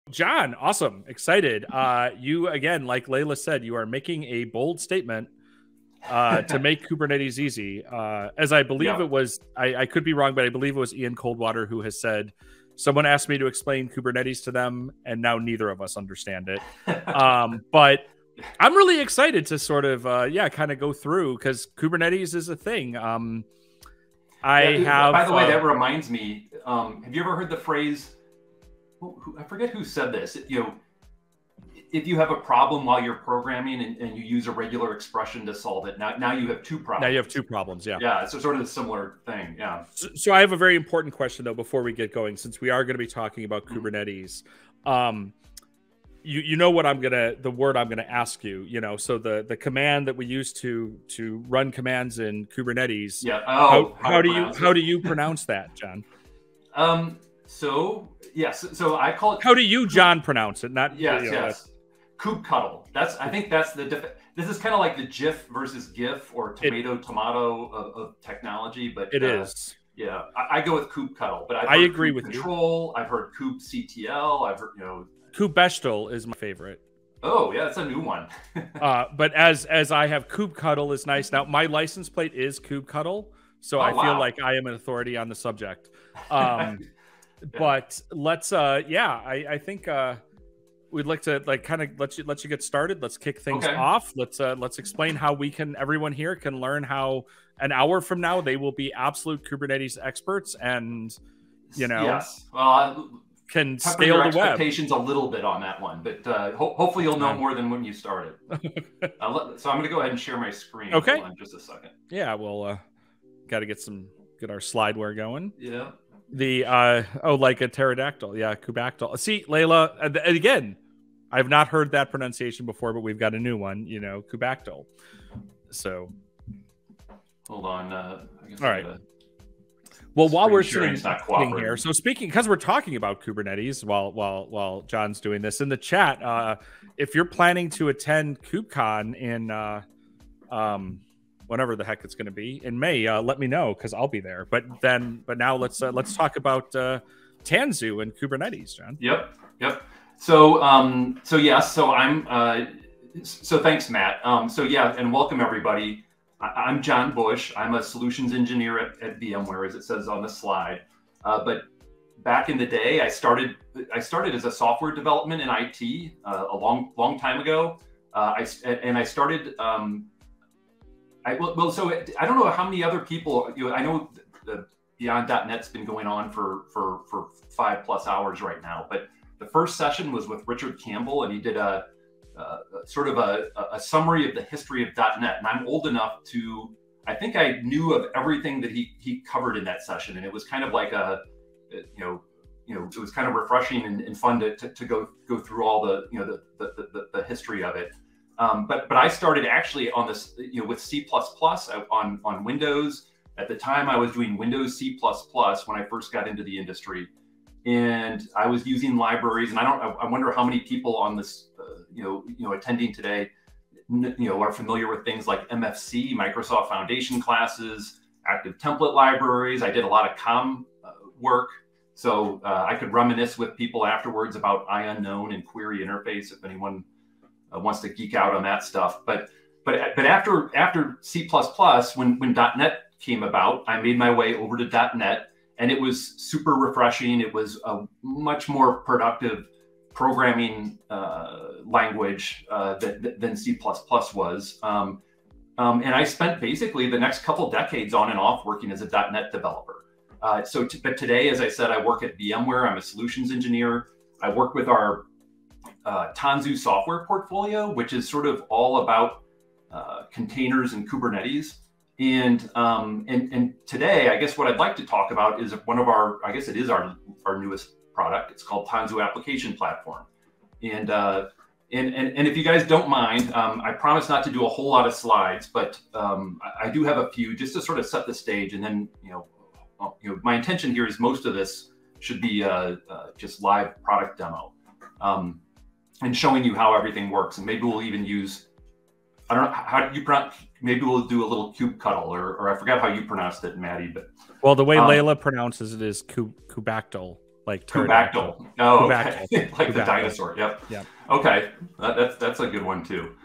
John, awesome, excited. You again, like Layla said, you are making a bold statement to make Kubernetes easy. As I believe it was, I could be wrong, but I believe it was Ian Coldwater who has said, someone asked me to explain Kubernetes to them, and now neither of us understand it. But I'm really excited to sort of, kind of go through, because Kubernetes is a thing. By the way, that reminds me, have you ever heard the phrase, I forget who said this, if you have a problem while you're programming and you use a regular expression to solve it, now you have two problems. Now you have two problems, yeah. Yeah, it's sort of a similar thing, yeah. So I have a very important question, though, before we get going, since we are going to be talking about Kubernetes. You know what the word I'm gonna ask you. So the command that we use to run commands in Kubernetes. Yeah. How do you pronounce that, John? So I call it. How do you, John, pronounce it? Not yes. Kubectl. I think that's this is kind of like the GIF versus GIF or tomato of technology, but it is. Yeah, I go with kubectl, but I agree with control. I've heard kubectl. I've heard Kubectl is my favorite. Oh yeah, that's a new one. But as I have kubectl is nice. Now my license plate is kubectl, so I feel like I am an authority on the subject. But let's I think we'd like to kind of let you get started. Let's kick things off. Let's explain how everyone here can learn how an hour from now they will be absolute Kubernetes experts, and yes. Well, can scale the web. Expectations a little bit on that one, but hopefully you'll know more than when you started. So I'm going to go ahead and share my screen. Okay. Hold on just a second. Yeah, we'll got to get our slideware going. Yeah. Like a pterodactyl. Yeah, kubectl. See, Layla, and again, I've not heard that pronunciation before, but we've got a new one. Kubectl. So, hold on. I guess all right. Well, while we're sitting here, so because we're talking about Kubernetes while John's doing this in the chat, if you're planning to attend KubeCon in whenever the heck it's going to be in May, let me know, because I'll be there. But now let's talk about Tanzu and Kubernetes, John. Yep. So I'm thanks, Matt. And welcome everybody. I'm John Bush. I'm a solutions engineer at VMware, as it says on the slide. But back in the day, I started as a software development in IT a long time ago. I started. So I don't know how many other people. I know the Beyond.net's been going on for 5+ hours right now. But the first session was with Richard Campbell, and he did a summary of the history of .NET, and I'm old enough to, I think I knew of everything that he covered in that session, and it was kind of like it was kind of refreshing and fun to go through all the history of it. But I started actually on this, with C++ on Windows. At the time, I was doing Windows C++ when I first got into the industry, and I was using libraries. And I wonder how many people on this attending today, are familiar with things like MFC, Microsoft Foundation classes, active template libraries. I did a lot of COM work, so I could reminisce with people afterwards about IUnknown and query interface if anyone wants to geek out on that stuff. But after C++, when .NET came about, I made my way over to .NET, and it was super refreshing. It was a much more productive programming language than C++ was. And I spent basically the next couple decades on and off working as a .NET developer. But today, as I said, I work at VMware. I'm a solutions engineer. I work with our Tanzu software portfolio, which is sort of all about containers and Kubernetes. And today, I guess what I'd like to talk about is one of our newest product. It's called Tanzu Application Platform. And if you guys don't mind, I promise not to do a whole lot of slides, but I do have a few just to sort of set the stage. And then, my intention here is most of this should be just live product demo and showing you how everything works. And maybe we'll even use, I don't know, how do you pronounce, maybe we'll do a little kubectl, or I forgot how you pronounced it, Maddie. But well, the way Layla pronounces it is kubectl, like Kubactyl. Oh, okay. Kubactyl. Like Kubactyl. the dinosaur. Yep. Yep. Okay, that's a good one too.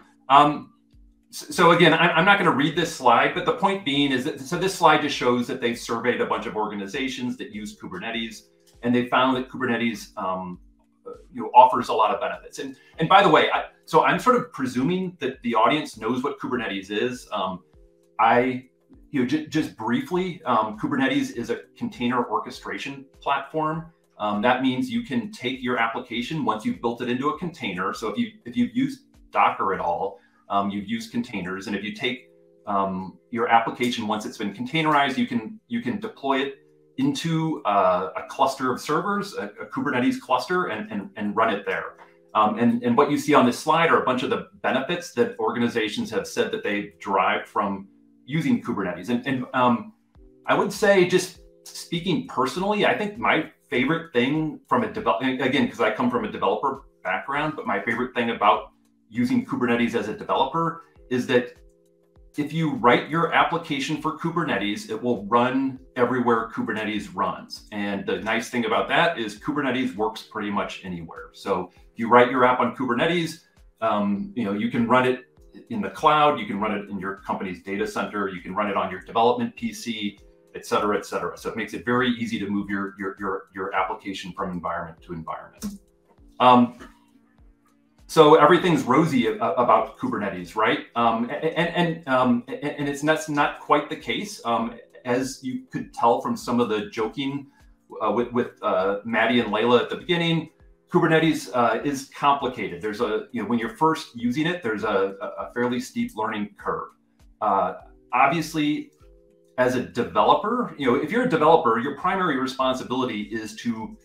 So again, I'm not going to read this slide, but the point being is that, so this slide just shows that they've surveyed a bunch of organizations that use Kubernetes, and they found that Kubernetes offers a lot of benefits. And by the way, so I'm sort of presuming that the audience knows what Kubernetes is. Just briefly, Kubernetes is a container orchestration platform. That means you can take your application once you've built it into a container. So if you've used Docker at all, you've used containers, and if you take your application once it's been containerized, you can deploy it into a cluster of servers, a Kubernetes cluster, and run it there. And what you see on this slide are a bunch of the benefits that organizations have said that they derived from using Kubernetes. And I would say, just speaking personally, I think my favorite thing from again, because I come from a developer background, but my favorite thing about using Kubernetes as a developer is that if you write your application for Kubernetes, it will run everywhere Kubernetes runs. And the nice thing about that is Kubernetes works pretty much anywhere. So if you write your app on Kubernetes, you can run it in the cloud, you can run it in your company's data center, you can run it on your development PC, et cetera, et cetera. So it makes it very easy to move your application from environment to environment. So everything's rosy about Kubernetes, right? And that's not quite the case. As you could tell from some of the joking with Maddie and Layla at the beginning, Kubernetes is complicated. There's when you're first using it, there's a fairly steep learning curve. Obviously, as a developer, if you're a developer, your primary responsibility is to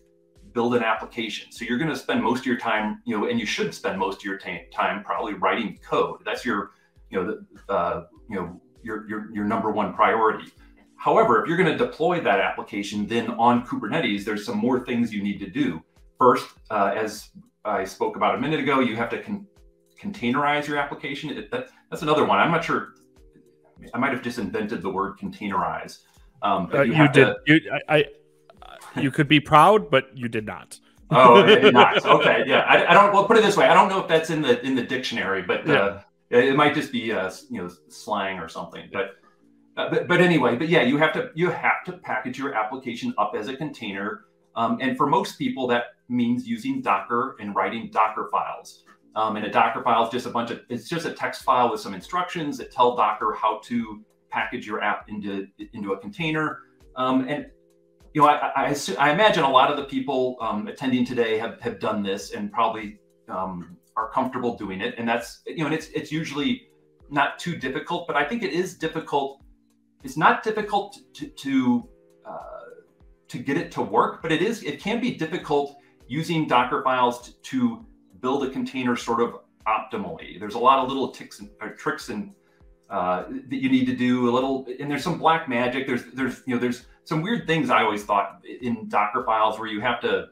build an application. So you're going to spend most of your time, and you should spend most of your time probably writing code. That's your, your number one priority. However, if you're going to deploy that application then on Kubernetes, there's some more things you need to do. First, as I spoke about a minute ago, you have to containerize your application. That's another one. I'm not sure. I might have just invented the word containerize. But you could be proud, but you did not. Oh, nice. Okay, yeah. I don't. Well, put it this way. I don't know if that's in the dictionary, but it might just be slang or something. But anyway. But yeah, you have to package your application up as a container, and for most people that means using Docker and writing Docker files. And a Docker file is just a text file with some instructions that tell Docker how to package your app into a container. I imagine a lot of the people attending today have done this and probably are comfortable doing it. And that's, and it's usually not too difficult, but I think it is difficult. It's not difficult to get it to work, but it can be difficult using Docker files to build a container sort of optimally. There's a lot of little tricks and that you need to do and there's some black magic. There's some weird things I always thought in Docker files where you have to,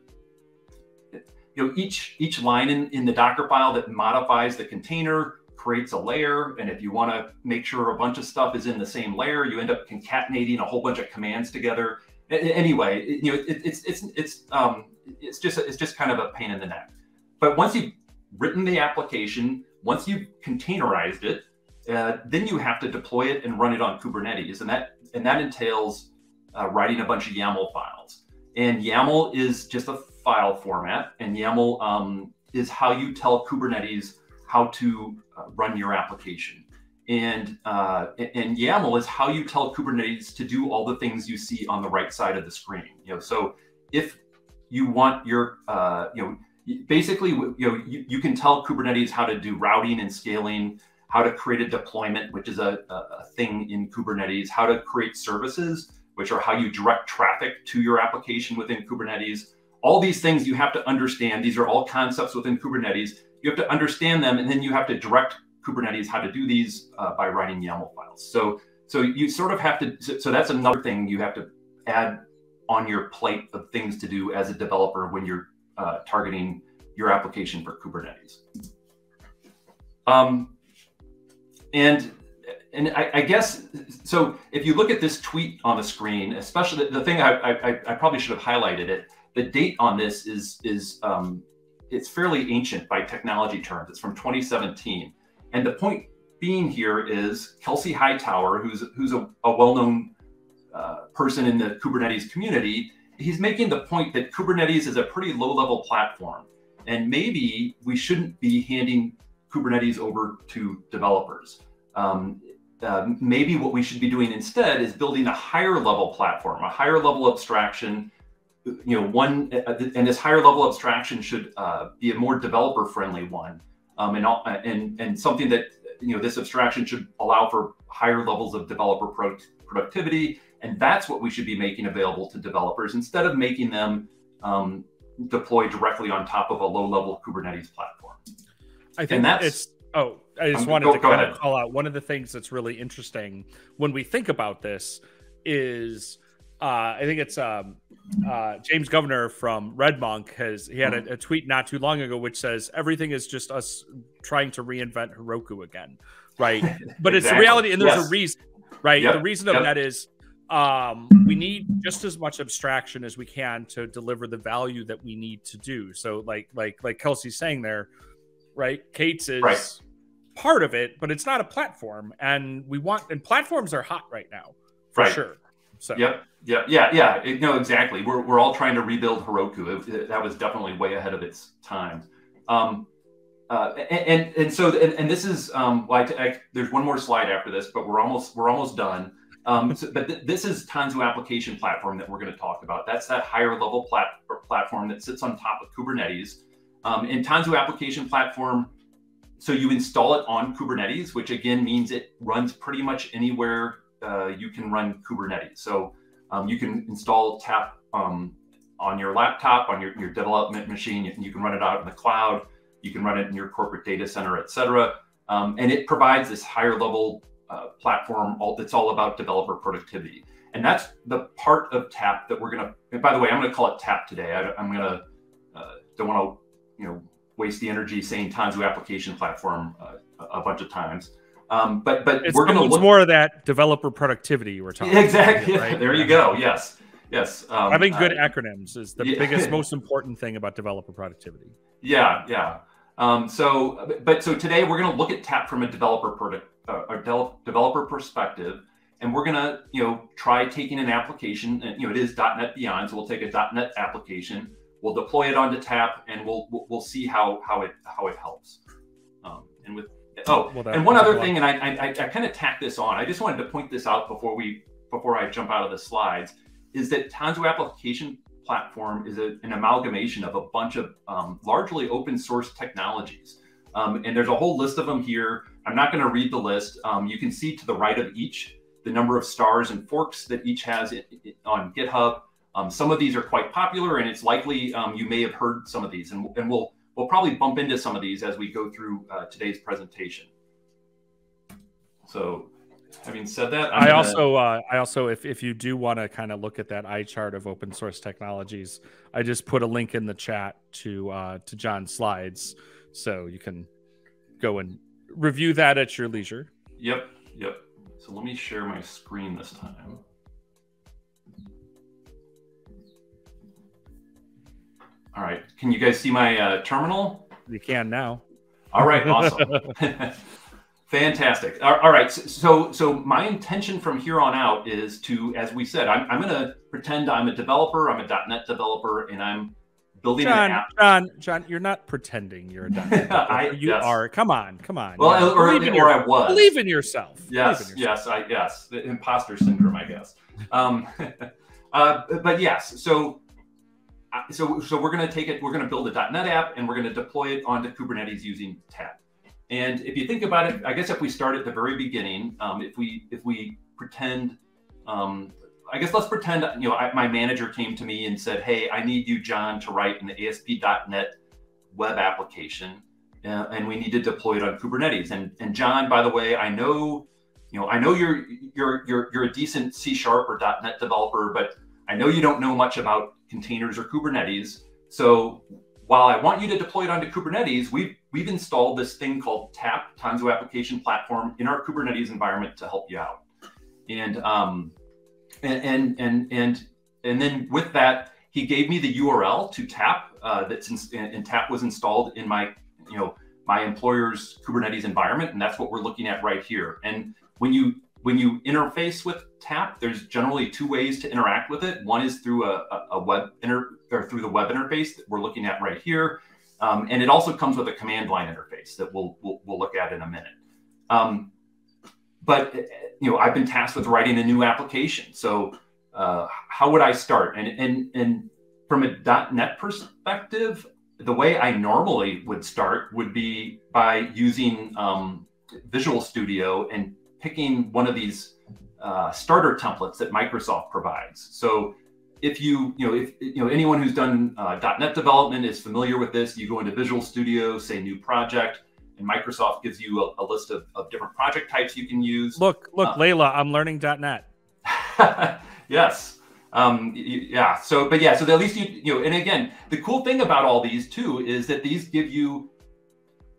each line in the Docker file that modifies the container creates a layer. And if you want to make sure a bunch of stuff is in the same layer, you end up concatenating a whole bunch of commands together. Anyway, it's just kind of a pain in the neck. But once you've written the application, once you've containerized it, then you have to deploy it and run it on Kubernetes, and that entails writing a bunch of YAML files. And YAML is just a file format, and YAML is how you tell Kubernetes how to run your application. And YAML is how you tell Kubernetes to do all the things you see on the right side of the screen. So if you want your basically, you can tell Kubernetes how to do routing and scaling, how to create a deployment, which is a thing in Kubernetes, how to create services, which are how you direct traffic to your application within Kubernetes. All these things you have to understand. These are all concepts within Kubernetes. You have to understand them, and then you have to direct Kubernetes how to do these by writing YAML files. So you sort of have to, so that's another thing you have to add on your plate of things to do as a developer when you're targeting your application for Kubernetes. And I guess, so if you look at this tweet on the screen, especially the thing I probably should have highlighted it, the date on this is it's fairly ancient by technology terms. It's from 2017, and the point being here is Kelsey Hightower, who's a well-known person in the Kubernetes community. He's making the point that Kubernetes is a pretty low-level platform, and maybe we shouldn't be handing Kubernetes over to developers. Maybe what we should be doing instead is building a higher level platform, a higher level abstraction. And this higher level abstraction should be a more developer-friendly one, and something that this abstraction should allow for higher levels of developer productivity. And that's what we should be making available to developers instead of making them deploy directly on top of a low-level Kubernetes platform. I think that's I just wanted to kind of call out one of the things that's really interesting when we think about this is I think it's James Governor from Red Monk had a tweet not too long ago which says everything is just us trying to reinvent Heroku again, right? But it's the reality, and there's a reason, right? The reason of that is we need just as much abstraction as we can to deliver the value that we need to do. So like Kelsey's saying there, right? Kate's is part of it, but it's not a platform, and platforms are hot right now for sure. So no, exactly. We're all trying to rebuild Heroku. That was definitely way ahead of its time. And this is there's one more slide after this, but we're almost done. But this is Tanzu application platform that we're going to talk about. That's that higher level platform that sits on top of Kubernetes. In Tanzu application platform, so you install it on Kubernetes, which again means it runs pretty much anywhere you can run Kubernetes. So you can install TAP on your laptop, on your development machine. You can run it out in the cloud. You can run it in your corporate data center, et cetera. And it provides this higher level platform that's all about developer productivity. And that's the part of TAP that we're going to, and by the way, I'm going to call it TAP today. I'm going to, don't want to, waste the energy saying Tanzu application platform a bunch of times. But we're going to look more of that developer productivity you were talking about. Exactly. Right? There you go. Yes. Having good acronyms is the biggest, most important thing about developer productivity. Yeah. So today we're going to look at TAP from a developer perspective, and we're going to try taking an application. And, it is .NET Beyond, so we'll take a .NET application, we'll deploy it onto TAP, and we'll see how it helps. And one other thing, and I kind of tacked this on. I just wanted to point this out before I jump out of the slides, is that Tanzu application platform is an amalgamation of a bunch of largely open source technologies. And there's a whole list of them here. I'm not going to read the list. You can see to the right of each the number of stars and forks that each has on GitHub. Some of these are quite popular, and it's likely you may have heard some of these, and we'll probably bump into some of these as we go through today's presentation. So, having said that, I also, if you do want to kind of look at that eye chart of open source technologies, I just put a link in the chat to John's slides, so you can go and review that at your leisure. Yep. So let me share my screen this time. All right. Can you guys see my terminal? You can now. All right. Awesome. Fantastic. All right. So my intention from here on out is to, as we said, I'm going to pretend I'm a developer. I'm a .NET developer, and I'm building an app. John, you're not pretending you're a .NET developer. You are. Come on. Well, or I was. Believe in yourself. Yes. The imposter syndrome, I guess. But yes. So we're going to take it. We're going to build a .NET app, and we're going to deploy it onto Kubernetes using TAP. And if you think about it, I guess if we start at the very beginning, if we pretend, I guess let's pretend, my manager came to me and said, "Hey, I need you, John, to write an ASP.NET web application, and we need to deploy it on Kubernetes." And John, by the way, I know you're a decent C# or .NET developer, but I know you don't know much about containers or Kubernetes. So while I want you to deploy it onto Kubernetes, we've installed this thing called TAP, Tanzu Application Platform, in our Kubernetes environment to help you out. And then with that, he gave me the URL to Tap and Tap was installed in my, my employer's Kubernetes environment, and that's what we're looking at right here. And when you interface with Tap, there's generally two ways to interact with it. One is through through the web interface that we're looking at right here, and it also comes with a command line interface that we'll look at in a minute. But I've been tasked with writing a new application. So how would I start? And from a .NET perspective, the way I normally would start would be by using Visual Studio and picking one of these starter templates that Microsoft provides. So if anyone who's done .NET development is familiar with this, you go into Visual Studio, say new project, and Microsoft gives you a list of different project types you can use. Look, Layla, I'm learning .NET. Yes. Yeah. So at least and again, the cool thing about all these too is that these give you,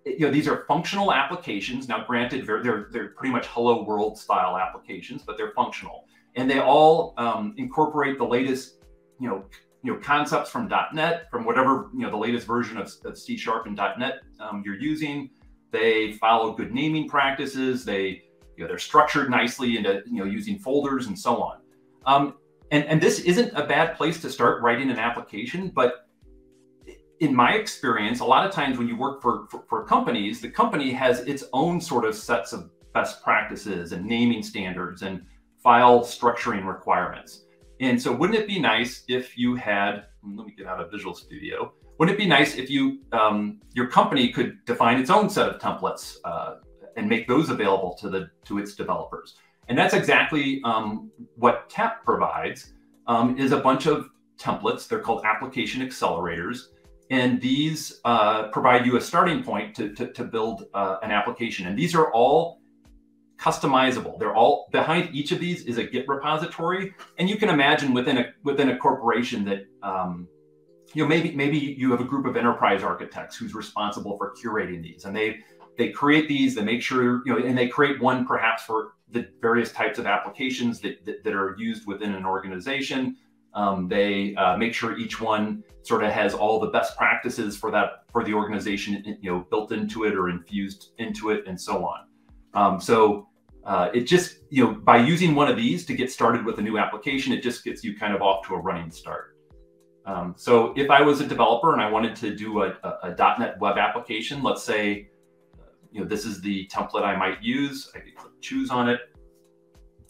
these are functional applications. Now, granted, they're pretty much hello world style applications, but they're functional, and they all incorporate the latest, concepts from .NET, from whatever the latest version of C# and .NET you're using. They follow good naming practices. They're structured nicely into using folders and so on. And this isn't a bad place to start writing an application, but in my experience, a lot of times when you work for companies, the company has its own sort of sets of best practices and naming standards and file structuring requirements. And so wouldn't it be nice if you had, let me get out of Visual Studio, wouldn't it be nice if you, your company could define its own set of templates and make those available to its developers? And that's exactly what Tap provides, is a bunch of templates. They're called application accelerators. And these provide you a starting point to build an application. And these are all customizable. They're all, behind each of these is a Git repository. And you can imagine within a corporation that, maybe you have a group of enterprise architects who's responsible for curating these. And they create these, they make sure, and they create one perhaps for the various types of applications that are used within an organization. They make sure each one sort of has all the best practices for the organization, built into it or infused into it, and so on. It just, by using one of these to get started with a new application, it just gets you kind of off to a running start. So if I was a developer and I wanted to do a .NET web application, let's say, this is the template I might use. I could click choose on it.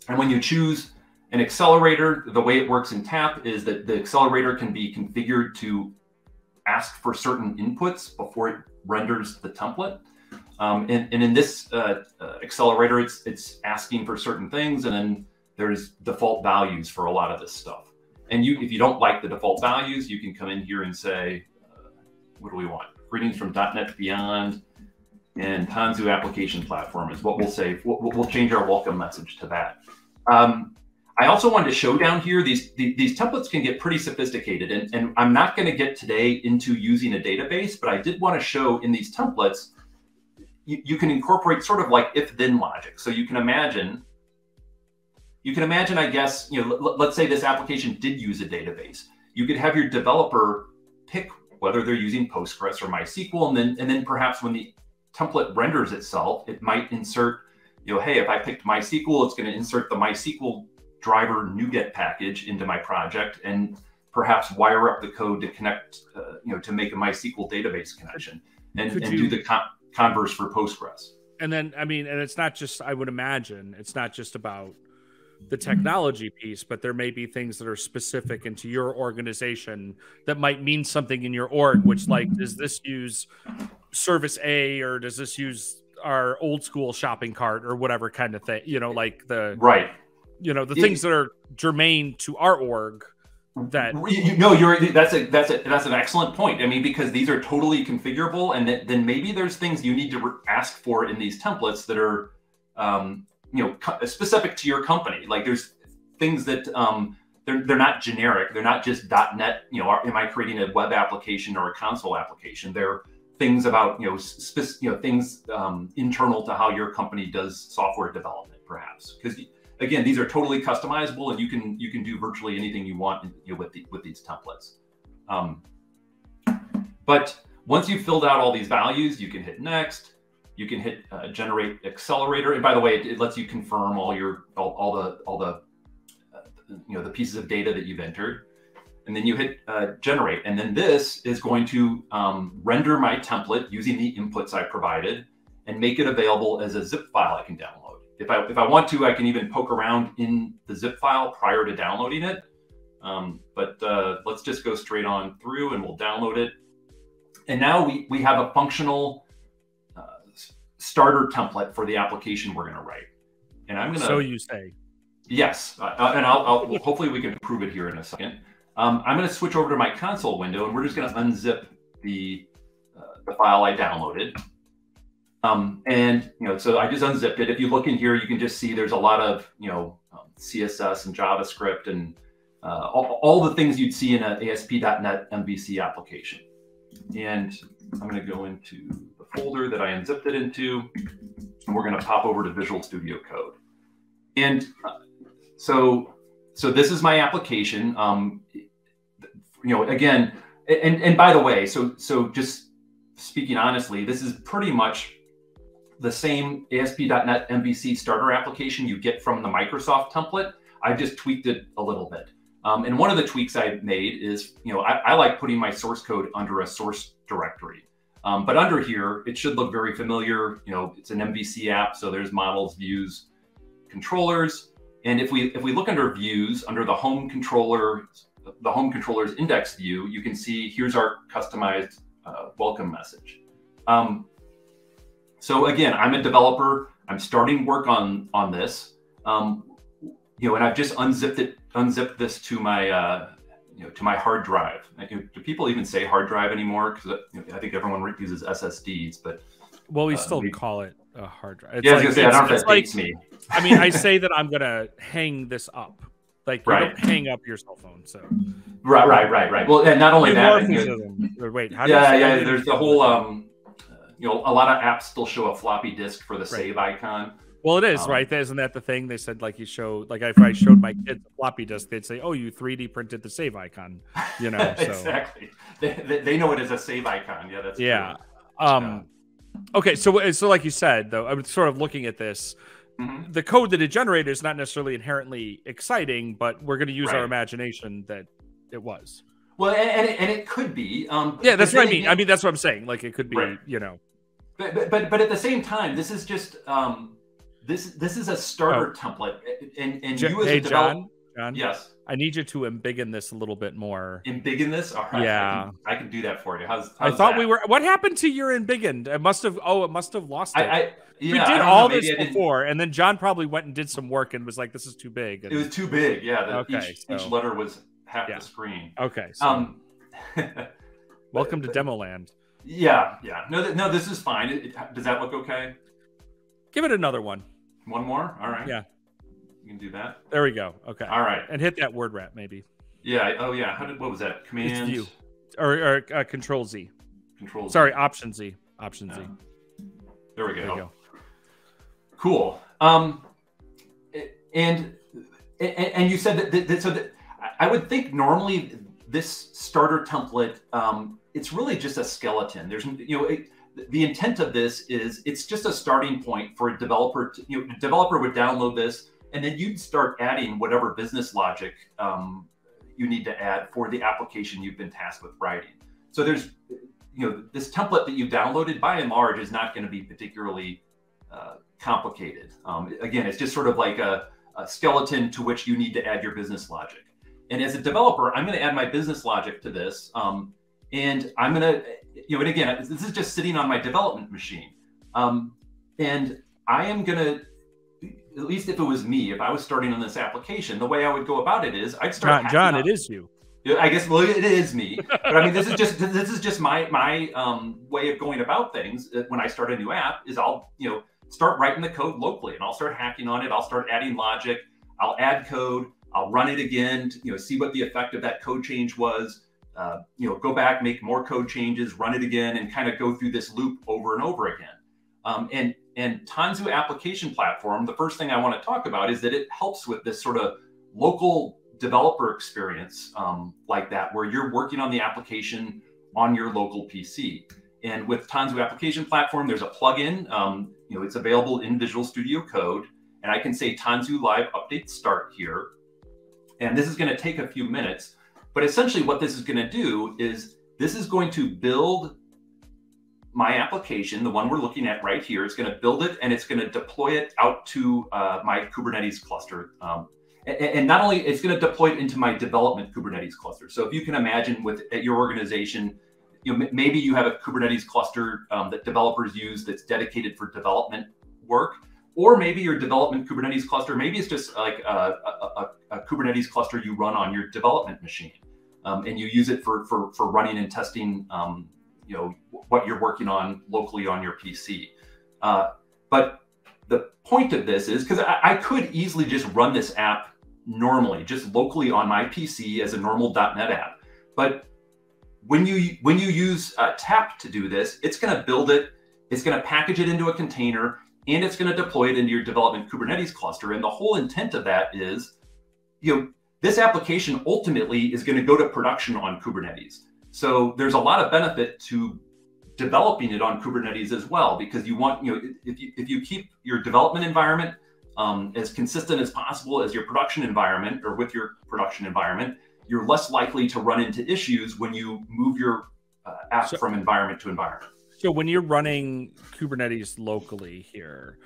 And when you choose an accelerator, the way it works in Tap is that the accelerator can be configured to ask for certain inputs before it renders the template. And in this accelerator, it's asking for certain things, and then there's default values for a lot of this stuff. And if you don't like the default values, you can come in here and say, what do we want? Greetings from .NET Beyond and Tanzu application platform is what we'll say. We'll change our welcome message to that. I also wanted to show down here, these templates can get pretty sophisticated, and I'm not going to get today into using a database, but I did want to show in these templates, you can incorporate sort of like if-then logic. So you can imagine, I guess, let's say this application did use a database. You could have your developer pick whether they're using Postgres or MySQL, and then perhaps when the template renders itself, it might insert, hey, if I picked MySQL, it's going to insert the MySQL driver NuGet package into my project, and perhaps wire up the code to connect, to make a MySQL database connection, and do the converse for Postgres. And then, and it's not just, I would imagine, it's not just about the technology piece, but there may be things that are specific into your organization that might mean something in your org, which, like, does this use service A, or does this use our old school shopping cart, or whatever kind of thing, like the right. The things that are germane to our org. That that's an excellent point. Because these are totally configurable, and then maybe there's things you need to ask for in these templates that are specific to your company. Like there's things that they're not generic. They're not just .NET. Am I creating a web application or a console application? They're things about things internal to how your company does software development, perhaps. Because again, these are totally customizable, and you can do virtually anything you want with these templates. But once you've filled out all these values, you can hit next. You can hit generate accelerator, and by the way, it lets you confirm all the the pieces of data that you've entered, and then you hit generate, and then this is going to render my template using the inputs I provided and make it available as a zip file I can download. If I want to, I can even poke around in the zip file prior to downloading it. But let's just go straight on through, and we'll download it. And now we have a functional starter template for the application we're going to write. And I'm going to. So you say. Yes, and I'll hopefully we can prove it here in a second. I'm going to switch over to my console window, and we're just going to unzip the file I downloaded. And so I just unzipped it. If you look in here, you can just see there's a lot of CSS and JavaScript and all the things you'd see in an ASP.NET MVC application. And I'm going to go into the folder that I unzipped it into, and we're going to pop over to Visual Studio Code. And so this is my application. Again, and by the way, so just speaking honestly, this is pretty much the same ASP.NET MVC starter application you get from the Microsoft template. I've just tweaked it a little bit. And one of the tweaks I made is, I like putting my source code under a source directory. But under here, it should look very familiar. It's an MVC app, so there's models, views, controllers. And if we look under views, under the home controller's index view, you can see here's our customized welcome message. So again, I'm a developer. I'm starting work on this. And I've just unzipped this to my to my hard drive. Do people even say hard drive anymore? Because I think everyone uses SSDs, but we still call it a hard drive. It's I was gonna say, I don't know if that dates me. I mean, I say that I'm gonna hang this up. Like you don't hang up your cell phone. So right. Well, and not only that. Wait, there's the whole a lot of apps still show a floppy disk for the save icon. Well, it is, right? Isn't that the thing? They said, like, if I showed my kids a floppy disk, they'd say, oh, you 3D printed the save icon, So. Exactly. They know it as a save icon. Yeah, that's true. Okay, so like you said, though, I'm sort of looking at this. Mm-hmm. The code that it generated is not necessarily inherently exciting, but we're going to use our imagination that it was. Well, and it could be. That's what I mean. I mean, that's what I'm saying. Like, it could be, But at the same time, this is just... This is a starter template, and you as a developer, John, yes, I need you to embiggen this a little bit more. Embiggen this, all right? Yeah, I can do that for you. How's I thought that? we were. What happened to your embiggened? It must have lost it. We did all this before, and then John probably went and did some work and was like, "This is too big." And... It was too big. Yeah. Each letter was half the screen. Okay. So... welcome to Demoland. Yeah. No, this is fine. Does that look okay? Give it another one. One more? All right. Yeah. You can do that. There we go. Okay. All right. And hit that word wrap, maybe. Yeah. Oh, yeah. What was that? Command? View. Or Control Z. Control Z. Sorry, Option Z. Option Z. There we go. There you go. Cool. And you said that I would think normally this starter template, it's really just a skeleton. There's, the intent of this is it's just a starting point for a developer. The developer would download this, and then you'd start adding whatever business logic you need to add for the application you've been tasked with writing. So there's, this template that you've downloaded by and large is not going to be particularly complicated. Again, it's just sort of like a skeleton to which you need to add your business logic. And as a developer, I'm going to add my business logic to this. And I'm going to, and again, this is just sitting on my development machine. And I am going to, at least if it was me, if I was starting on this application, the way I would go about it is I'd start. John, it is you. I guess, well, it is me. But I mean, this is just my way of going about things. When I start a new app, is I'll start writing the code locally, and I'll start hacking on it. I'll start adding logic. I'll add code. I'll run it again. To, see what the effect of that code change was. Go back, make more code changes, run it again, and kind of go through this loop over and over again. And Tanzu application platform, the first thing I want to talk about is that it helps with this sort of local developer experience like that, where you're working on the application on your local PC. And with Tanzu Application Platform, there's a plugin. It's available in Visual Studio Code, and I can say Tanzu Live Update Start here. And this is going to take a few minutes, but essentially what this is going to do is this is going to build my application, the one we're looking at right here. It's going to build it, and it's going to deploy it out to my Kubernetes cluster. And not only it's going to deploy it into my development Kubernetes cluster. So if you can imagine at your organization, maybe you have a Kubernetes cluster that developers use that's dedicated for development work, or maybe your development Kubernetes cluster, maybe it's just like a Kubernetes cluster you run on your development machine, and you use it for running and testing, what you're working on locally on your PC. But the point of this is, because I could easily just run this app normally, just locally on my PC as a normal .NET app, but when you use tap to do this, it's going to build it, it's going to package it into a container, and it's going to deploy it into your development Kubernetes cluster. And the whole intent of that is, this application ultimately is going to go to production on Kubernetes. So there's a lot of benefit to developing it on Kubernetes as well, because you want, if you keep your development environment as consistent as possible as your production environment, or with your production environment, you're less likely to run into issues when you move your app from environment to environment. So when you're running Kubernetes locally here,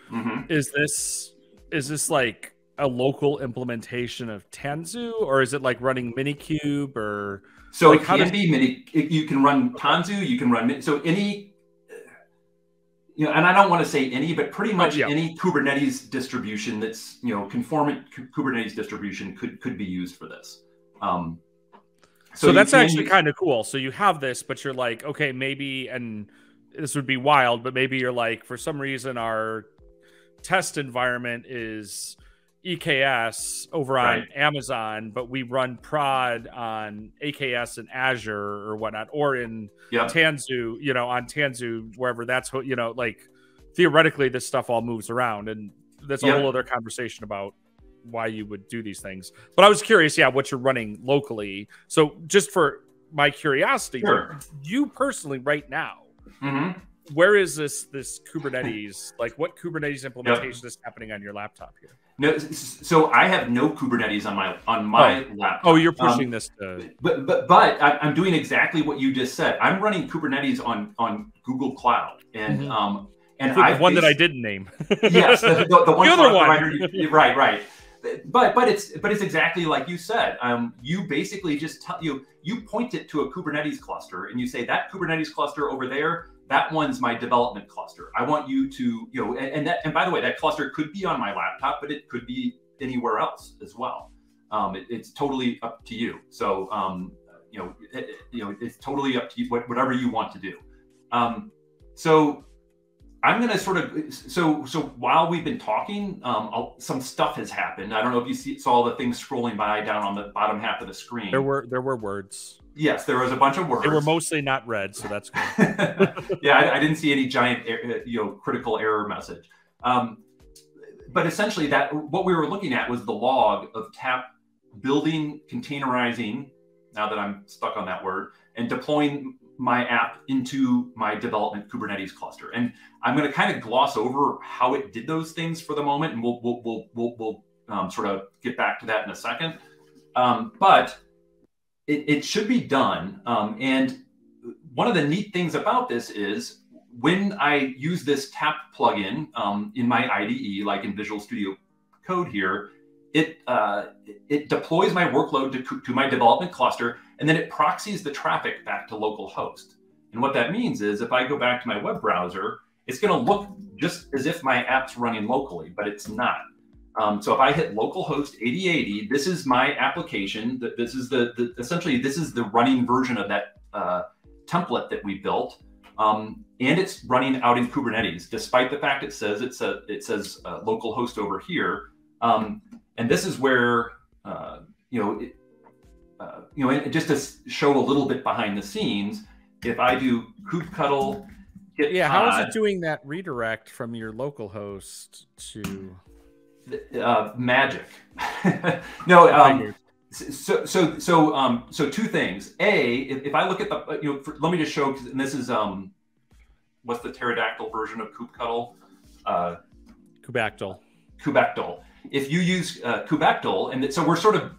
is this like a local implementation of Tanzu, or is it like running Minikube, or? So like, it can be you can run Tanzu, you can run, so any, and I don't want to say any, but pretty much any Kubernetes distribution that's, conformant Kubernetes distribution could be used for this. So that's actually kind of cool. So you have this, but you're like, okay, maybe, and this would be wild, but maybe you're like, for some reason, our test environment is EKS over on Amazon, but we run prod on AKS and Azure or whatnot, or in Tanzu, on Tanzu, wherever that's, like theoretically this stuff all moves around, and that's a whole other conversation about why you would do these things. But I was curious, what you're running locally. So just for my curiosity, you personally right now, where is this Kubernetes? Like, what Kubernetes implementation is happening on your laptop here? No, so I have no Kubernetes on my laptop. Oh, you're pushing this to... But I'm doing exactly what you just said. I'm running Kubernetes on Google Cloud, and the one that I didn't name. Yes, the one the other one. Provider, right. But it's exactly like you said. You basically just you point it to a Kubernetes cluster, and you say that Kubernetes cluster over there, that one's my development cluster. I want you to, and by the way, that cluster could be on my laptop, but it could be anywhere else as well. It's totally up to you. So, it's totally up to you, whatever you want to do. So I'm going to sort of, so while we've been talking, some stuff has happened. I don't know if you saw the things scrolling by down on the bottom half of the screen. There were words. Yes, there was a bunch of words. They were mostly not read, so that's good. I didn't see any giant, critical error message. But essentially, what we were looking at was the log of tap building, containerizing. Now that I'm stuck on that word, and deploying my app into my development Kubernetes cluster. And I'm going to kind of gloss over how it did those things for the moment, and we'll sort of get back to that in a second. But it should be done. And one of the neat things about this is when I use this tap plugin in my IDE, like in Visual Studio Code here, it deploys my workload to my development cluster, and then it proxies the traffic back to localhost. And what that means is if I go back to my web browser, it's going to look just as if my app's running locally, but it's not. So if I hit localhost 8080, this is my application. This is essentially this is the running version of that template that we built, and it's running out in Kubernetes, despite the fact it says localhost over here. And this is where just to show a little bit behind the scenes, if I do kubectl git how is it doing that redirect from your localhost to magic? No, So two things. If I look at the, let me just show, and this is, what's the pterodactyl version of kubectl? Kubectl. Kubectl. If you use kubectl, and so we're sort of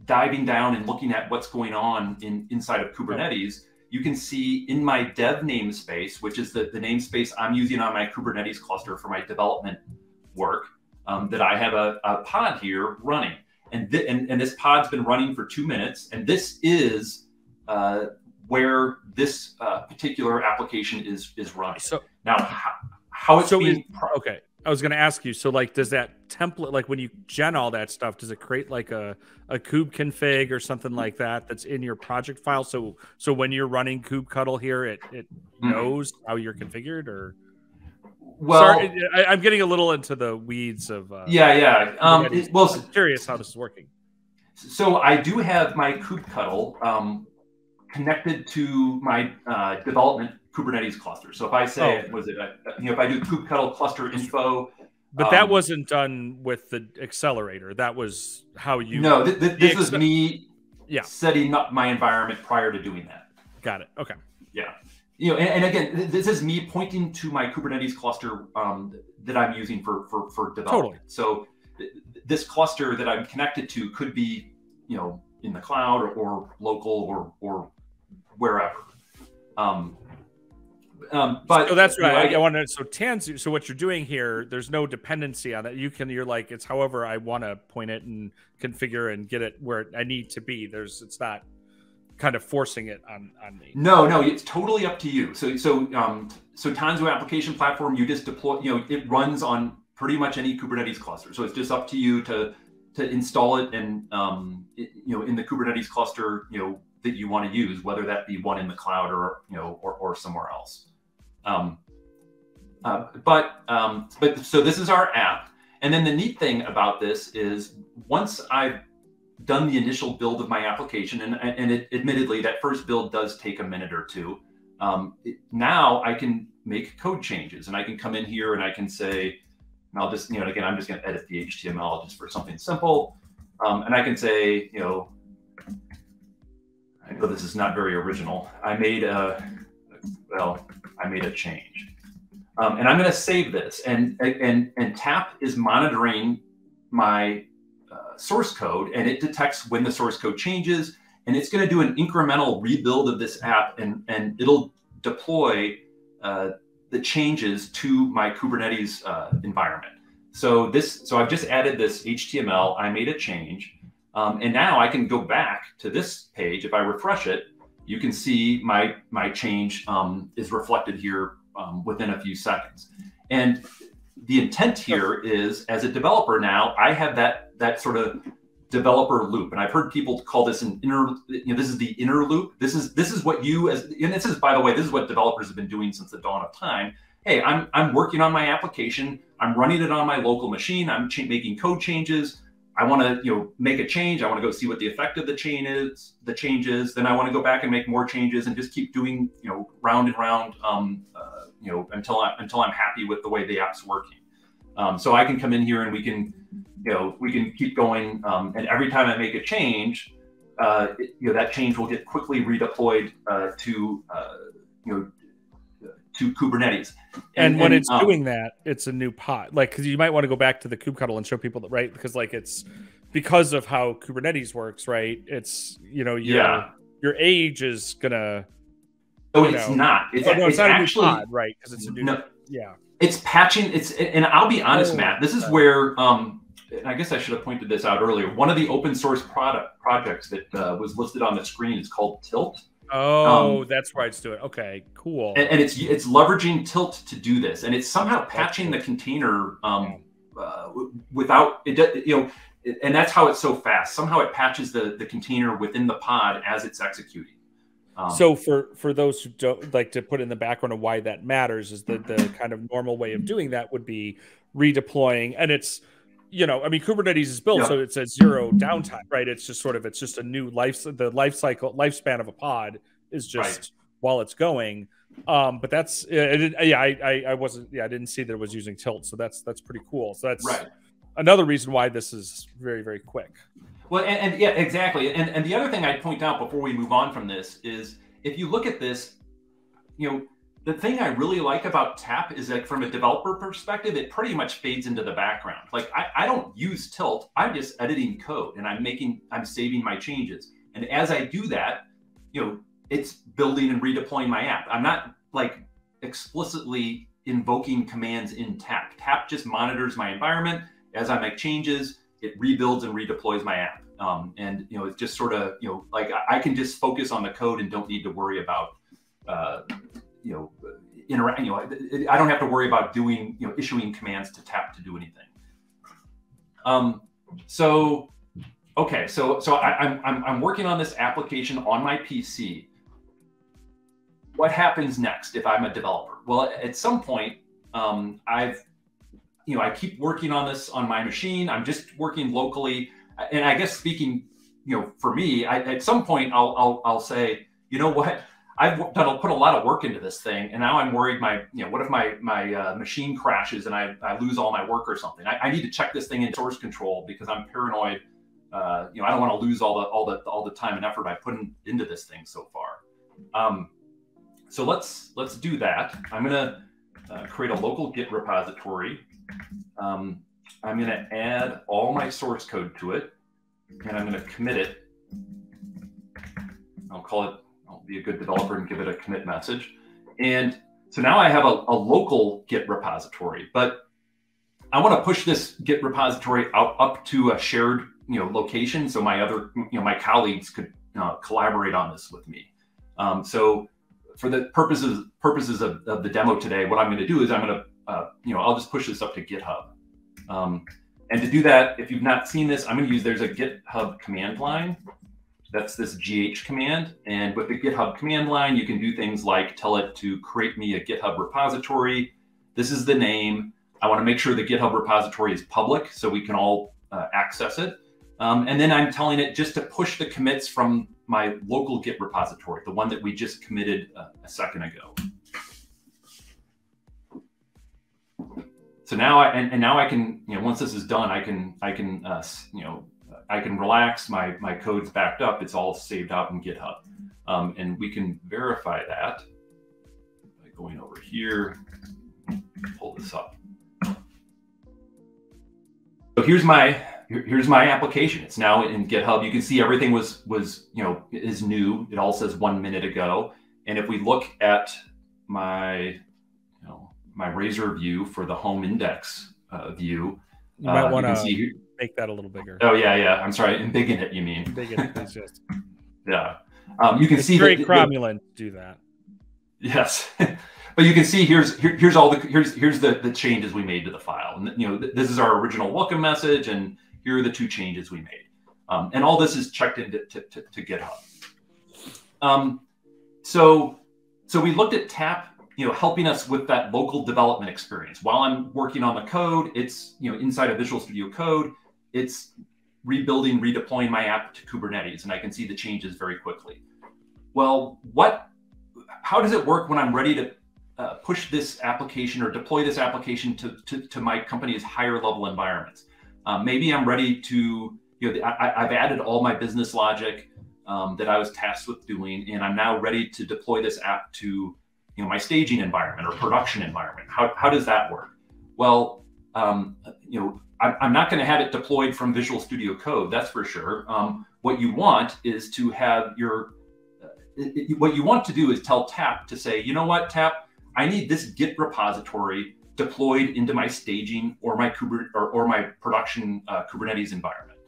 diving down and looking at what's going on inside of Kubernetes, you can see in my dev namespace, which is the namespace I'm using on my Kubernetes cluster for my development work, that I have a pod here running. And this pod's been running for 2 minutes. And this is where this particular application is running. So now, how it's being... Okay. I was going to ask you, so like, does that template, like when you gen all that stuff, does it create like a kube config or something like that that's in your project file? So when you're running kubectl here, it knows how you're configured, or? Well, sorry, I'm getting a little into the weeds of. Well, I'm curious how this is working. So I do have my kubectl connected to my development Kubernetes cluster. So if I say, if I do kubectl cluster info. But that wasn't done with the accelerator. That was how you. No, this was me setting up my environment prior to doing that. Got it. Okay. Yeah. And again, this is me pointing to my Kubernetes cluster that I'm using for development. Totally. So this cluster that I'm connected to could be, in the cloud or local or wherever. But so that's right. I wanted. So Tanzu. So what you're doing here, there's no dependency on that. You're like, it's however I want to point it and configure and get it where I need to be. It's not kind of forcing it on me. No, it's totally up to you. So Tanzu application platform, you just deploy. It runs on pretty much any Kubernetes cluster. So it's just up to you to install it and in the Kubernetes cluster that you want to use, whether that be one in the cloud or somewhere else. But so this is our app. And then the neat thing about this is once I've done the initial build of my application, and admittedly that first build does take a minute or two, now I can make code changes, and I can come in here and I can say, and I'll just, again, I'm just going to edit the HTML just for something simple. And I can say, I know this is not very original. I made a change, and I'm going to save this. And TAP is monitoring my source code, and it detects when the source code changes, and it's going to do an incremental rebuild of this app, and it'll deploy the changes to my Kubernetes environment. So I've just added this HTML. I made a change. And now I can go back to this page. If I refresh it, you can see my change is reflected here within a few seconds. And the intent here is, as a developer now, I have that sort of developer loop. And I've heard people call this an inner, this is the inner loop. This is what you, and this is, by the way, this is what developers have been doing since the dawn of time. Hey, I'm working on my application. I'm running it on my local machine. I'm making code changes. I want to, make a change. I want to go see what the effect of the change is. Then I want to go back and make more changes and just keep doing, round and round, until I'm happy with the way the app's working. So I can come in here and we can keep going. And every time I make a change, that change will get quickly redeployed to Kubernetes. And when it's doing that, it's a new pod. Like, because you might want to go back to the kubectl and show people that, right? Because it's because of how Kubernetes works, right? It's your age is gonna. Oh, it's not. It's not actually a new pod, right? Because it's a new. It's patching. And I'll be honest, Matt. This is where and I guess I should have pointed this out earlier. One of the open source projects that was listed on the screen is called Tilt. Oh, that's why it's doing. Okay, cool. And it's leveraging Tilt to do this, and it's somehow patching the container without it. And that's how it's so fast. Somehow it patches the container within the pod as it's executing. So for those who don't like to put in the background of why that matters is that the kind of normal way of doing that would be redeploying, and it's. Kubernetes is built so it's a zero downtime, right? It's just a new lifespan of a pod is just while it's going. But that's I didn't see that it was using Tilt, so that's pretty cool. So that's another reason why this is very, very quick. Well, and yeah, exactly. And the other thing I'd point out before we move on from this is, if you look at this, you know, the thing I really like about TAP is that from a developer perspective, it pretty much fades into the background. Like I don't use Tilt, I'm just editing code and I'm saving my changes. And as I do that, you know, it's building and redeploying my app. I'm not like explicitly invoking commands in TAP. TAP just monitors my environment. As I make changes, it rebuilds and redeploys my app. And, you know, it's just sort of, you know, like I can just focus on the code and don't need to worry about, you know, I don't have to worry about doing, you know, issuing commands to TAP to do anything. Okay, so I'm working on this application on my PC. What happens next if I'm a developer? Well, at some point, I keep working on this on my machine. I'm just working locally, and I guess speaking, you know, for me, at some point I'll say, you know what, I've put a lot of work into this thing, and now I'm worried what if my machine crashes and I lose all my work or something? I need to check this thing in source control because I'm paranoid. You know, I don't want to lose all the time and effort I put into this thing so far. So let's do that. I'm gonna create a local Git repository. I'm gonna add all my source code to it, and I'm gonna commit it. I'll be a good developer and give it a commit message. And so now I have a local Git repository, but I want to push this Git repository up to a shared, you know, location, so my other, you know, my colleagues could collaborate on this with me. So for the purposes of the demo today, what I'm going to do is I'm going to, you know, I'll just push this up to GitHub. And to do that, if you've not seen this, I'm going to use, there's a GitHub command line. That's this GH command. And with the GitHub command line, you can do things like tell it to create me a GitHub repository. This is the name. I want to make sure the GitHub repository is public so we can all access it. And then I'm telling it just to push the commits from my local Git repository, the one that we just committed a second ago. So now now I can, you know, once this is done, I can you know, I can relax. My code's backed up. It's all saved out in GitHub, and we can verify that by going over here. Pull this up. So here's my application. It's now in GitHub. You can see everything was you know, is new. It all says 1 minute ago. And if we look at my, you know, my Razor view for the home index view, you might want to make that a little bigger. Oh yeah. I'm sorry. Embiggen it, you mean? Embiggen it, please, just. Yeah. You can see very cromulent to do that. Yes. But you can see here's the changes we made to the file, and you know, this is our original welcome message, and here are the 2 changes we made, and all this is checked into to GitHub. So we looked at TAP, you know, helping us with that local development experience. While I'm working on the code, it's, you know, inside of Visual Studio Code, it's rebuilding, redeploying my app to Kubernetes, and I can see the changes very quickly. Well, how does it work when I'm ready to push this application or deploy this application to my company's higher level environments? Maybe I'm ready to, you know, I've added all my business logic that I was tasked with doing, and I'm now ready to deploy this app to, you know, my staging environment or production environment. How does that work? Well, you know, I'm not going to have it deployed from Visual Studio Code, that's for sure. What you want is to have what you want to do is tell TAP to say, you know what, TAP, I need this Git repository deployed into my staging or my my production Kubernetes environment,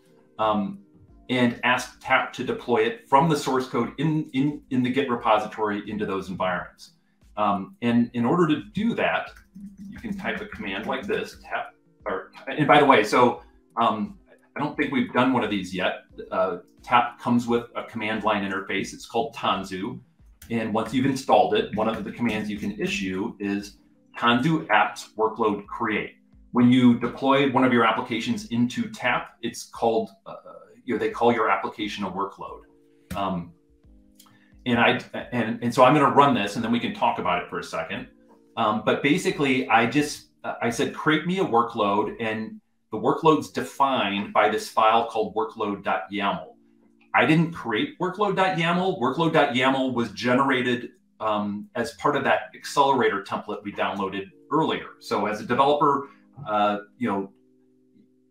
and ask TAP to deploy it from the source code in the Git repository into those environments. And in order to do that, you can type a command like this, TAP. And by the way, so I don't think we've done one of these yet. TAP comes with a command line interface. It's called Tanzu. And once you've installed it, one of the commands you can issue is Tanzu apps workload create. When you deploy one of your applications into TAP, it's called, you know, they call your application a workload. And so I'm going to run this, and then we can talk about it for a second. But basically, I said, create me a workload, and the workload's defined by this file called workload.yaml. I didn't create workload.yaml. Workload.yaml was generated as part of that accelerator template we downloaded earlier. So as a developer,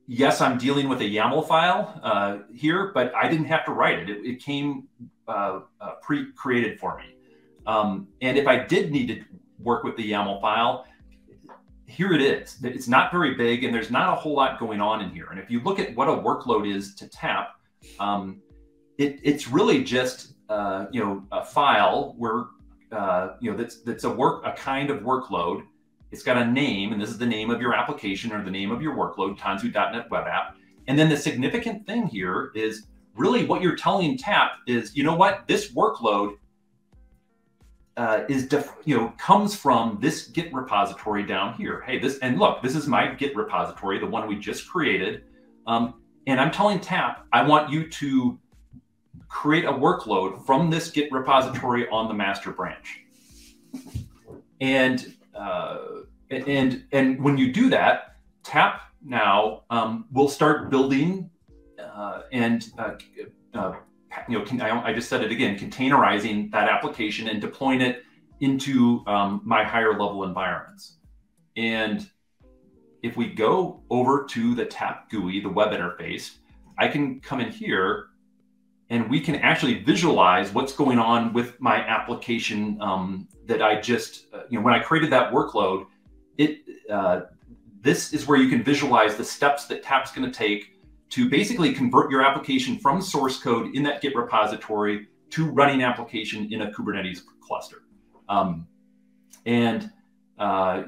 yes, I'm dealing with a YAML file here, but I didn't have to write it. It came pre-created for me. And if I did need to work with the YAML file, here it is. It's not very big, and there's not a whole lot going on in here. And if you look at what a workload is to tap, it's really just a file where that's a kind of workload. It's got a name, and this is the name of your application or the name of your workload, Tanzu.NET Web App. And then the significant thing here is really what you're telling TAP is, you know what, this workload comes from this Git repository down here. Hey, and look, this is my Git repository, the one we just created. And I'm telling TAP, I want you to create a workload from this Git repository on the master branch. And when you do that, TAP now will start building I just said it again, containerizing that application and deploying it into my higher level environments. And if we go over to the TAP GUI, the web interface, I can come in here and we can actually visualize what's going on with my application that I just, when I created that workload, this is where you can visualize the steps that TAP's going to take to basically convert your application from source code in that Git repository to running application in a Kubernetes cluster.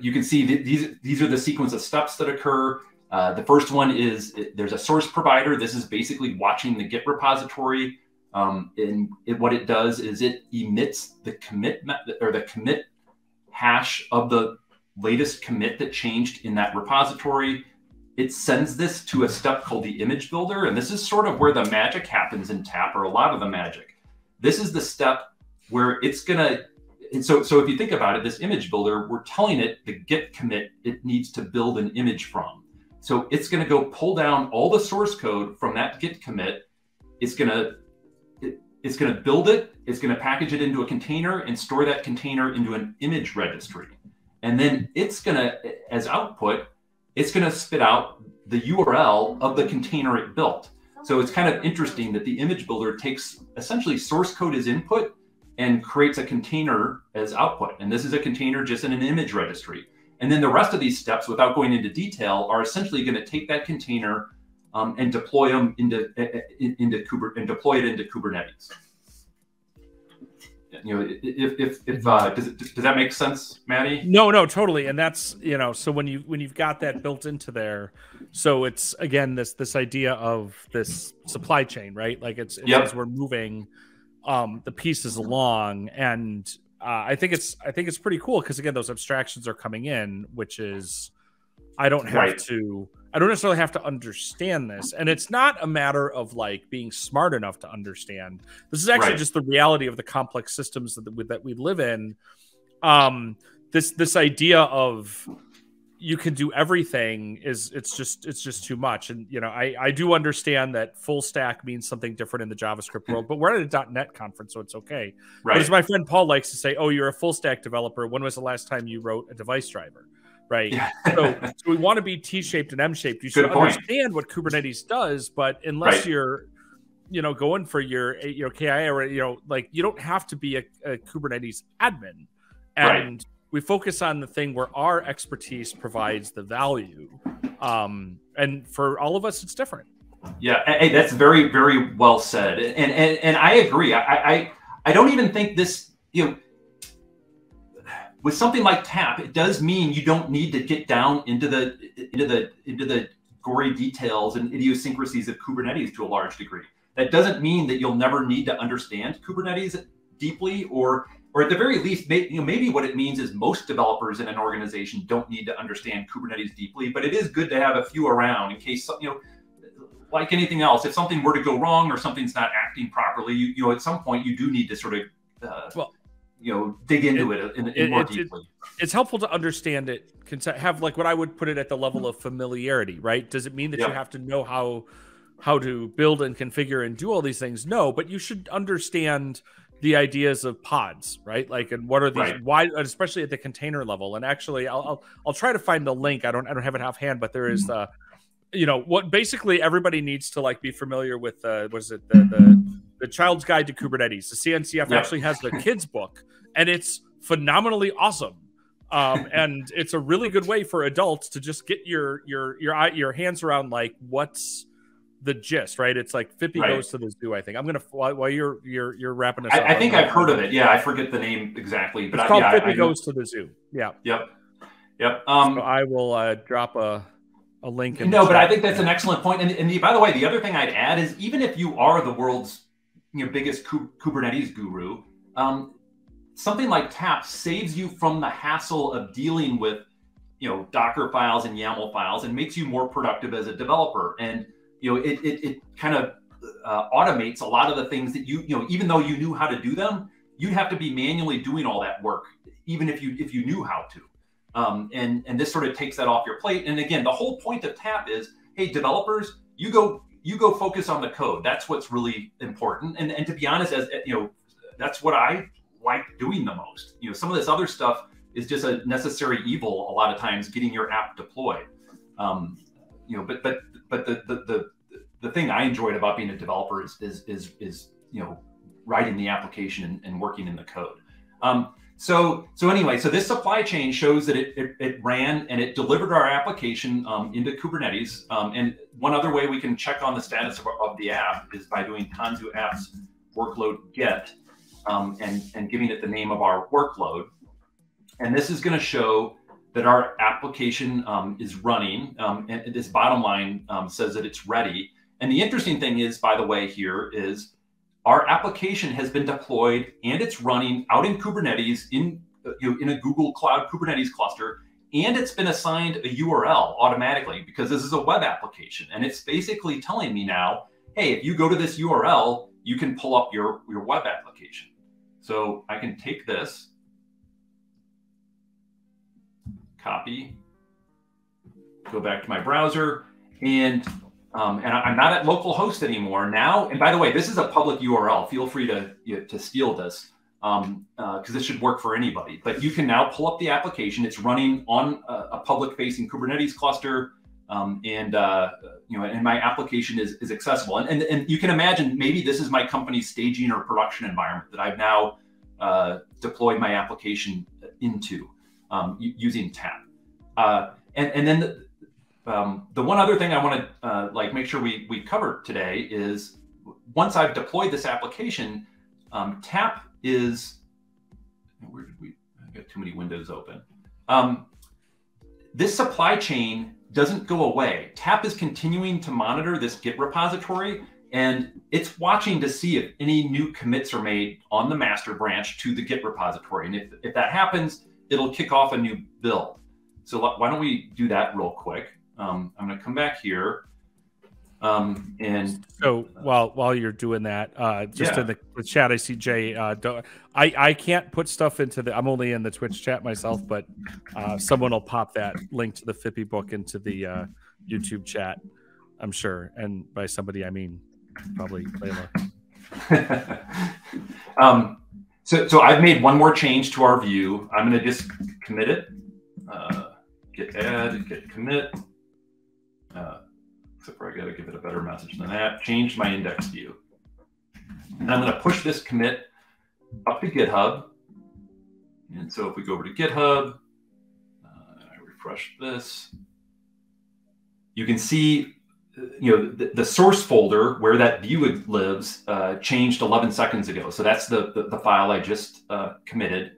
You can see that these are the sequence of steps that occur. The first one is there's a source provider. This is basically watching the Git repository. What it does is it emits the commit or the commit hash of the latest commit that changed in that repository. It sends this to a step called the image builder. And this is sort of where the magic happens in TAP, or a lot of the magic. This is the step where it's going to, and so if you think about it, this image builder, we're telling it the Git commit it needs to build an image from. So it's going to go pull down all the source code from that Git commit. It's going to build it. It's going to package it into a container and store that container into an image registry. And then it's going to, as output, it's going to spit out the URL of the container it built. So it's kind of interesting that the image builder takes essentially source code as input and creates a container as output. And this is a container just in an image registry. And then the rest of these steps, without going into detail, are essentially going to take that container and deploy them into Kubernetes. Does that make sense, Maddie? No, totally. And that's, so when you've got that built into there, so it's again this idea of this supply chain, right? Like it's yep. As we're moving the pieces along, and I think it's pretty cool because again those abstractions are coming in, which is I don't necessarily have to understand this, and it's not a matter of like being smart enough to understand. This is actually just the reality of the complex systems that we live in. This idea of you can do everything it's just too much. And I do understand that full stack means something different in the JavaScript world, but we're at a .NET conference, so it's okay. Right. But as my friend Paul likes to say, oh, you're a full stack developer. When was the last time you wrote a device driver? Right. Yeah. so we want to be T-shaped and M-shaped. You should understand what Kubernetes does, but unless you're, going for your KIA or, you don't have to be a Kubernetes admin. And we focus on the thing where our expertise provides the value. And for all of us, it's different. Yeah. Hey, that's very, very well said. And I agree. I don't even think this, with something like TAP, it does mean you don't need to get down into the gory details and idiosyncrasies of Kubernetes to a large degree. That doesn't mean that you'll never need to understand Kubernetes deeply, or at the very least, maybe what it means is most developers in an organization don't need to understand Kubernetes deeply. But it is good to have a few around in case like anything else, if something were to go wrong or something's not acting properly, at some point you do need to sort of dig into it more deeply. It's helpful to understand it, have like what I would put it at the level of familiarity, right? Does it mean that you have to know how to build and configure and do all these things? No, but you should understand the ideas of pods, right? Like, and what are these? Why, especially at the container level? And actually, I'll try to find the link. I don't have it offhand, but there is what basically everybody needs to like be familiar with. The Child's Guide to Kubernetes. The CNCF actually has the kids book, and it's phenomenally awesome. And it's a really good way for adults to just get your hands around like what's the gist, right? It's like Fippy goes to the zoo. I think I'm gonna while you're wrapping us up. I think I've heard of it. Yeah, I forget the name exactly, but it's called Fippy Goes to the Zoo. Yeah. Yep. So I will drop a link. No, but I think that's an excellent point. And by the way, the other thing I'd add is even if you are the world's biggest Kubernetes guru, something like TAP saves you from the hassle of dealing with Docker files and YAML files and makes you more productive as a developer. And it kind of automates a lot of the things that even though you knew how to do them, you'd have to be manually doing all that work, even if you knew how to. And this sort of takes that off your plate. And again, the whole point of TAP is, hey, developers, you go focus on the code. That's what's really important. And to be honest, that's what I like doing the most. Some of this other stuff is just a necessary evil a lot of times, getting your app deployed. But the thing I enjoyed about being a developer is writing the application and working in the code. So anyway, so this supply chain shows that it ran and it delivered our application into Kubernetes. And one other way we can check on the status of the app is by doing Tanzu apps workload get and giving it the name of our workload. And this is going to show that our application is running, and this bottom line says that it's ready. And the interesting thing is, by the way, here is our application has been deployed and it's running out in Kubernetes in a Google Cloud Kubernetes cluster, and it's been assigned a URL automatically because this is a web application. And it's basically telling me now, hey, if you go to this URL, you can pull up your web application. So I can take this, copy, go back to my browser, and I'm not at localhost anymore now. And by the way, this is a public URL. Feel free to steal this because this should work for anybody. But you can now pull up the application. It's running on a public-facing Kubernetes cluster, and my application is accessible. And you can imagine maybe this is my company's staging or production environment that I've now deployed my application into using TAP. And then the one other thing I want to make sure we cover today is once I've deployed this application, TAP is, where did we, I got too many windows open. This supply chain doesn't go away. TAP is continuing to monitor this Git repository, and it's watching to see if any new commits are made on the master branch to the Git repository. And if that happens, it'll kick off a new build. So why don't we do that real quick? I'm going to come back here. And so while you're doing that, just in the chat, I see Jay. I can't put stuff into the. I'm only in the Twitch chat myself, but someone will pop that link to the Fippy book into the YouTube chat, I'm sure. And by somebody, I mean probably Layla. So I've made one more change to our view. I'm going to just commit it. Git add, git commit. Except for I got to give it a better message than that. Change my index view. And I'm going to push this commit up to GitHub. And so if we go over to GitHub, I refresh this, you can see the source folder where that view lives changed 11 seconds ago. So that's the file I just committed.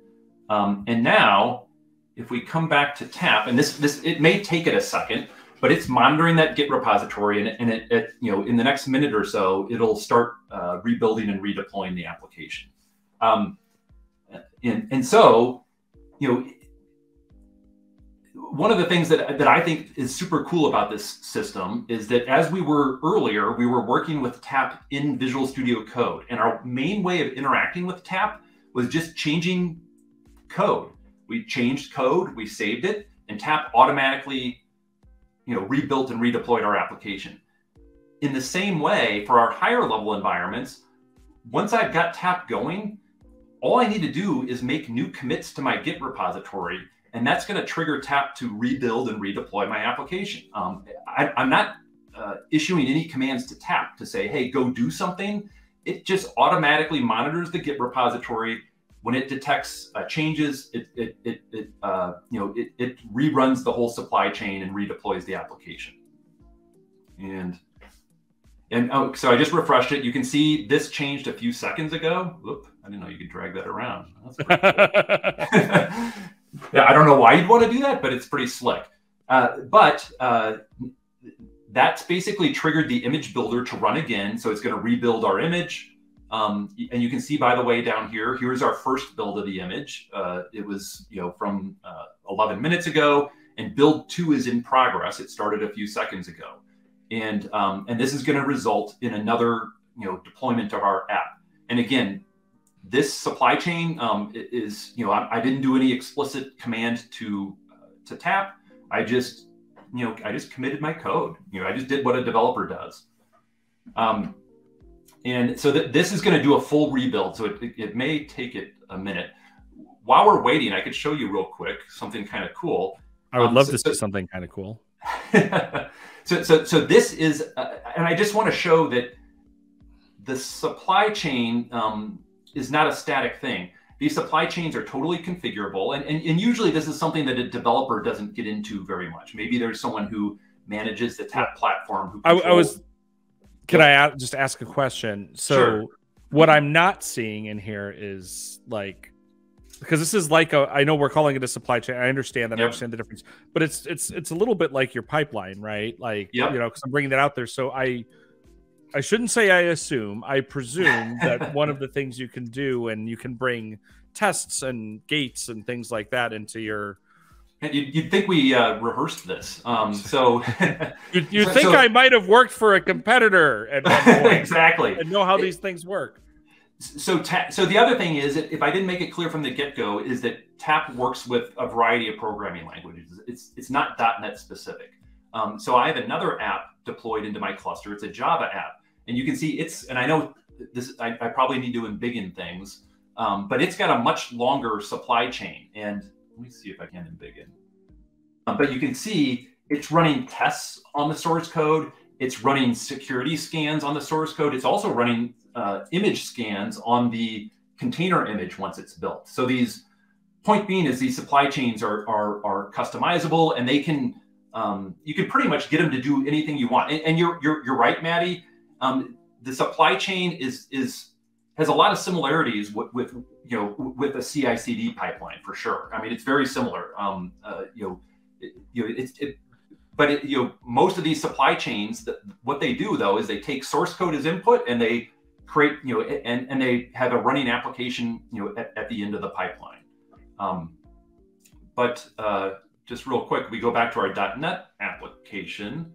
And now, if we come back to TAP, and it may take it a second, but it's monitoring that Git repository, and it in the next minute or so, it'll start rebuilding and redeploying the application. And so, one of the things that I think is super cool about this system is that as we were earlier, we were working with TAP in Visual Studio Code, and our main way of interacting with TAP was just changing code. We changed code, we saved it, and Tap automatically, rebuilt and redeployed our application. In the same way, for our higher level environments, once I've got Tap going, all I need to do is make new commits to my Git repository, and that's going to trigger Tap to rebuild and redeploy my application. I'm not issuing any commands to Tap to say, hey, go do something. It just automatically monitors the Git repository. When it detects changes, it reruns the whole supply chain and redeploys the application. So I just refreshed it. You can see this changed a few seconds ago. Whoop, I didn't know you could drag that around. That's pretty cool. Yeah, I don't know why you'd want to do that, but it's pretty slick. That's basically triggered the image builder to run again. So it's going to rebuild our image. And you can see, by the way, down here, here's our first build of the image. It was, from 11 minutes ago, and build 2 is in progress. It started a few seconds ago. And this is going to result in another, deployment of our app. And again, this supply chain is, I didn't do any explicit command to Tap. I just committed my code. I just did what a developer does. And so this is going to do a full rebuild. So it may take it a minute. While we're waiting, I could show you real quick something kind of cool. I would love to see something kind of cool. So this is, and I just want to show that the supply chain is not a static thing. These supply chains are totally configurable. And usually this is something that a developer doesn't get into very much. Maybe there's someone who manages the Tap platform. Can I just ask a question? So sure. What I'm not seeing in here is because this is I know we're calling it a supply chain. I understand that. Yep. I understand the difference, but it's a little bit like your pipeline, right? yep. Because I'm bringing that out there. So I shouldn't say I assume. I presume that one of the things you can do, and you can bring tests and gates and things like that into your. You'd think we rehearsed this. So you think I might have worked for a competitor at one point, exactly, and know how these things work. So the other thing is, if I didn't make it clear from the get-go, is that Tap works with a variety of programming languages. It's not .NET specific. So I have another app deployed into my cluster. It's a Java app, and you can see and I know this. I probably need to embiggen things, but it's got a much longer supply chain. And let me see if I can embiggen. But you can see it's running tests on the source code. It's running security scans on the source code. It's also running image scans on the container image once it's built. So point being is these supply chains are customizable, and they can you can pretty much get them to do anything you want. And you're right, Maddie. The supply chain has a lot of similarities with a CI/CD pipeline for sure. I mean, it's very similar. But most of these supply chains, what they do though is they take source code as input, and they create and they have a running application at the end of the pipeline. But just real quick, we go back to our .NET application.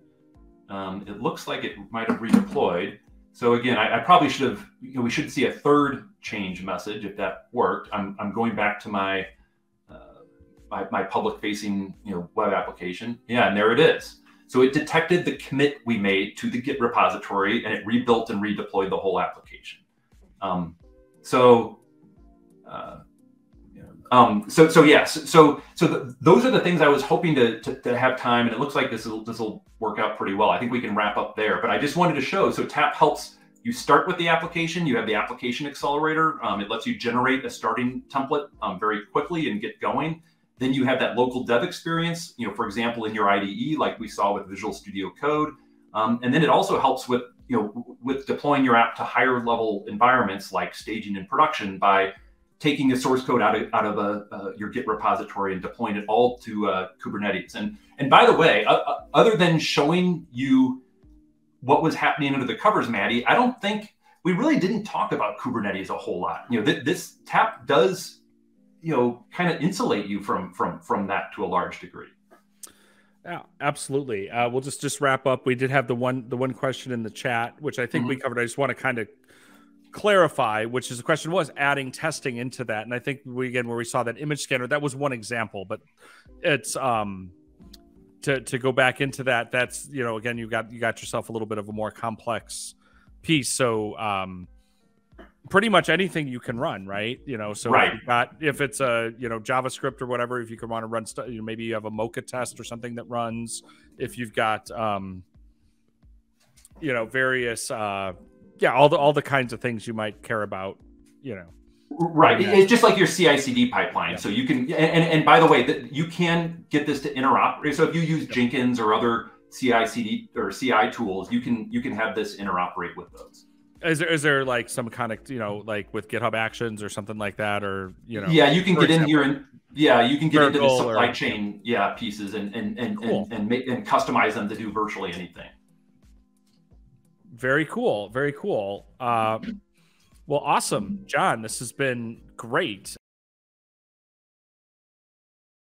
It looks like it might have redeployed. So again, I probably should have, we should see a third change message if that worked. I'm going back to my my public facing web application. Yeah, and there it is. So it detected the commit we made to the Git repository, and it rebuilt and redeployed the whole application. So those are the things I was hoping to have time, and it looks like this will work out pretty well. I think we can wrap up there, but I just wanted to show. So Tap helps you start with the application. You have the application accelerator. It lets you generate a starting template very quickly and get going. Then you have that local dev experience, for example, in your IDE, like we saw with Visual Studio Code. And then it also helps with, with deploying your app to higher level environments like staging and production by taking the source code out of your Git repository and deploying it all to Kubernetes. And by the way, other than showing you what was happening under the covers, Maddie, I don't think we really didn't talk about Kubernetes a whole lot. This Tap does, kind of insulate you from that to a large degree. Yeah, absolutely. We'll just wrap up. We did have the one question in the chat, which I think we covered. I just want to kind of clarify, which is the question was adding testing into that. And I think again, where we saw that image scanner, that was one example, but it's to go back into that, that's, you know, again, you got yourself a little bit of a more complex piece. So pretty much anything you can run, right? You know, so right. if it's a, you know, JavaScript or whatever, if you can want to run stuff, you know, maybe you have a Mocha test or something that runs. If you've got you know, various all the kinds of things you might care about, you know. Right. It's just like your CI/CD pipeline. Yeah. So you can, and by the way, you can get this to interoperate. So if you use Jenkins or other CI/CD or CI tools, you can have this interoperate with those. Is there like some kind of, you know, like with GitHub Actions or something like that, or, you know? Yeah, you can get in here and you can get into the supply chain pieces and cool. and customize them to do virtually anything. Very cool. Very cool. Well, awesome, John. This has been great.